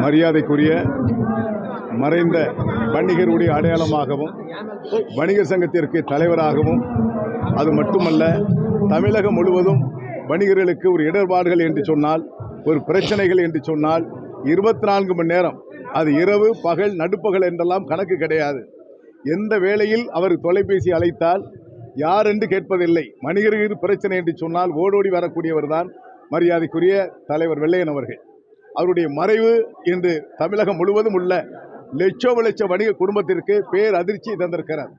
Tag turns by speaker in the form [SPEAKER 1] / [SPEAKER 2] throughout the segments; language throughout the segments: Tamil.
[SPEAKER 1] மரியாதைக்குரிய மறைந்த வணிகருடைய அடையாளமாகவும் வணிகர் சங்கத்திற்கு தலைவராகவும், அது மட்டுமல்ல தமிழகம் முழுவதும் வணிகர்களுக்கு ஒரு இடர்பாடுகள் என்று சொன்னால், ஒரு பிரச்சனைகள் என்று சொன்னால் 24 மணி நேரம், அது இரவு பகல் நடுப்பகல் என்றெல்லாம் கணக்கு கிடையாது. எந்த வேளையில் அவர் தொலைபேசி அழைத்தால் யார் என்று கேட்பதில்லை. வணிகர்கள் பிரச்சனை என்று சொன்னால் ஓடோடி வரக்கூடியவர் தான் மரியாதைக்குரிய தலைவர் வெள்ளையன் அவர்கள். அவருடைய மறைவு இன்று தமிழகம் முழுவதும் உள்ள லட்ச வணிக குடும்பத்திற்கு பேர் அதிர்ச்சி தந்திருக்கிறார்.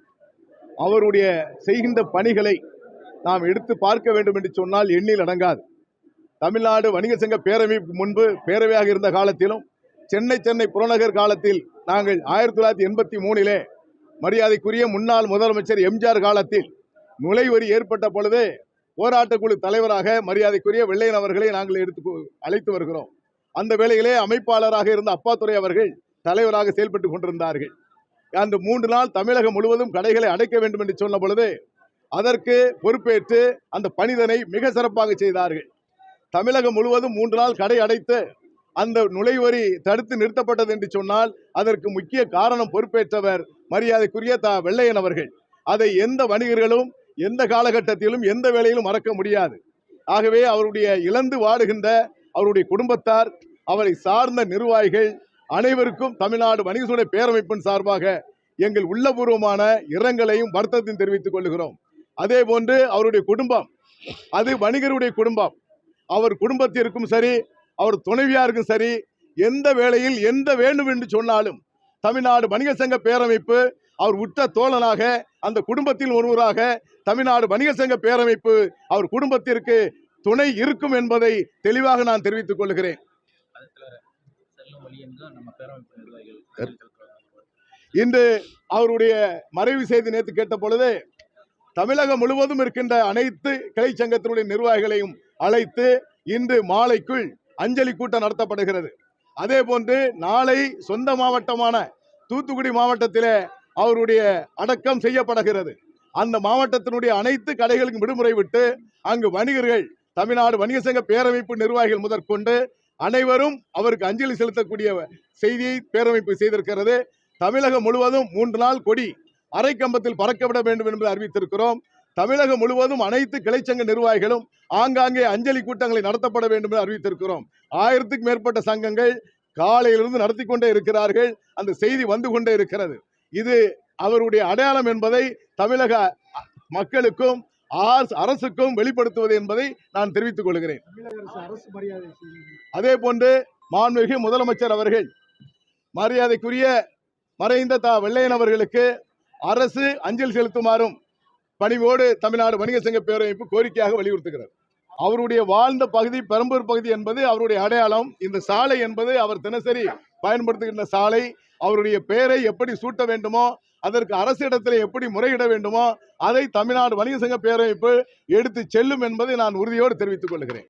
[SPEAKER 1] அவருடைய செய்கின்ற பணிகளை நாம் எடுத்து பார்க்க வேண்டும் என்று சொன்னால் எண்ணில் அடங்காது. தமிழ்நாடு வணிக சங்க பேரவைக்கு முன்பு பேரவையாக இருந்த காலத்திலும், சென்னை புறநகர் காலத்தில் நாங்கள் 1983 மரியாதைக்குரிய முன்னாள் முதலமைச்சர் எம்ஜிஆர் காலத்தில் நுழைவரி ஏற்பட்ட பொழுது போராட்டக்குழு தலைவராக மரியாதைக்குரிய வெள்ளையன் அவர்களை நாங்கள் அழைத்து வருகிறோம். அந்த வேளையிலே அமைப்பாளராக இருந்த அப்பாத்துரை அவர்கள் தலைவராக செயல்பட்டு கொண்டிருந்தார்கள். அந்த 3 நாள் தமிழகம் முழுவதும் கடைகளை அடைக்க வேண்டும் என்று சொன்ன பொழுது அதற்கு பொறுப்பேற்று அந்த பணிதனை மிக சிறப்பாக செய்தார்கள். தமிழகம் முழுவதும் 3 நாள் கடை அடைத்து அந்த நுழைவரி தடுத்து நிறுத்தப்பட்டது என்று சொன்னால் அதற்கு முக்கிய காரணம் பொறுப்பேற்றவர் மரியாதைக்குரிய வெள்ளையன் அவர்கள். அதை எந்த வணிகர்களும் எந்த காலகட்டத்திலும் எந்த வேளையிலும் மறக்க முடியாது. ஆகவே அவருடைய இழந்து வாடுகின்ற அவருடைய குடும்பத்தார், அவரை சார்ந்த நிர்வாகிகள் அனைவருக்கும் தமிழ்நாடு வணிக சங்க பேரமைப்பின் சார்பாக எங்கள் உள்ளபூர்வமான இரங்கலையும் வருத்தத்தையும் தெரிவித்துக் கொள்கிறோம். அதே போன்று அவருடைய குடும்பம், அது வணிகருடைய குடும்பம். அவர் குடும்பத்திற்கும் சரி, அவர் துணைவியாருக்கும் சரி, எந்த வேளையில் எந்த வேண்டும் என்று சொன்னாலும் தமிழ்நாடு வணிக சங்க பேரமைப்பு அவர் உற்ற தோழனாக, அந்த குடும்பத்தில் ஒருவராக தமிழ்நாடு வணிக சங்க பேரமைப்பு அவர் குடும்பத்திற்கு துணை இருக்கும் என்பதை தெளிவாக நான் தெரிவித்துக் கொள்கிறேன். இன்று அவருடைய மறைவு செய்தி நேற்று கேட்ட பொழுது தமிழகம் முழுவதும் இருக்கின்ற அனைத்து கிளை சங்கத்தினுடைய நிர்வாகிகளையும் அழைத்து இன்று மாலைக்குள் அஞ்சலி கூட்டம் நடத்தப்படுகிறது. அதே போன்று நாளை சொந்த மாவட்டமான தூத்துக்குடி மாவட்டத்திலே அவருடைய அடக்கம் செய்யப்படுகிறது. அந்த மாவட்டத்தினுடைய அனைத்து கடைகளுக்கும் விடுமுறை விட்டு அங்கு வணிகர்கள், தமிழ்நாடு வணிக சங்க பேரமைப்பு நிர்வாகிகள் முதற்கொண்டு அனைவரும் அவருக்கு அஞ்சலி செலுத்தக்கூடிய செய்தியை பேரமைப்பு செய்திருக்கிறது. தமிழகம் முழுவதும் 3 நாள் கொடி அரை கம்பத்தில் பறக்கவிட வேண்டும் என்று அறிவித்திருக்கிறோம். தமிழகம் முழுவதும் அனைத்து கிளைச்சங்க நிர்வாகிகளும் ஆங்காங்கே அஞ்சலி கூட்டங்களை நடத்தப்பட வேண்டும் என்று அறிவித்திருக்கிறோம். 1000க்கும் மேற்பட்ட சங்கங்கள் காலையிலிருந்து நடத்தி கொண்டே இருக்கிறார்கள். அந்த செய்தி வந்து கொண்டே இருக்கிறது. இது அவருடைய அடையாளம் என்பதை தமிழக மக்களுக்கும் அரசுக்கும் வெளிப்படுத்துவது என்பதை நான் தெரிவித்துக் கொள்கிறேன். அதே போன்று மாண்புமிகு முதலமைச்சர் அவர்கள் மரியாதைக்குரிய மறைந்த வெள்ளையன் அவர்களுக்கு அரசு அஞ்சலி செலுத்துமாறும் பணிவோடு தமிழ்நாடு வணிக சங்க பேரமைப்பு கோரிக்கையாக வலியுறுத்துகிறது. அவருடைய வாழ்ந்த பகுதி பெரம்பூர் பகுதி என்பது அவருடைய அடையாளம். இந்த சாலை என்பது அவர் தினசரி பயன்படுத்துகின்ற சாலை. அவருடைய பெயரை எப்படி சூட்ட வேண்டுமோ, அதற்கு அரசிடத்தில் எப்படி முறையிட வேண்டுமோ அதை தமிழ்நாடு வணிக சங்க பேரமைப்பு எடுத்து செல்லும் என்பதை நான் உறுதியோடு தெரிவித்துக் கொள்கிறேன்.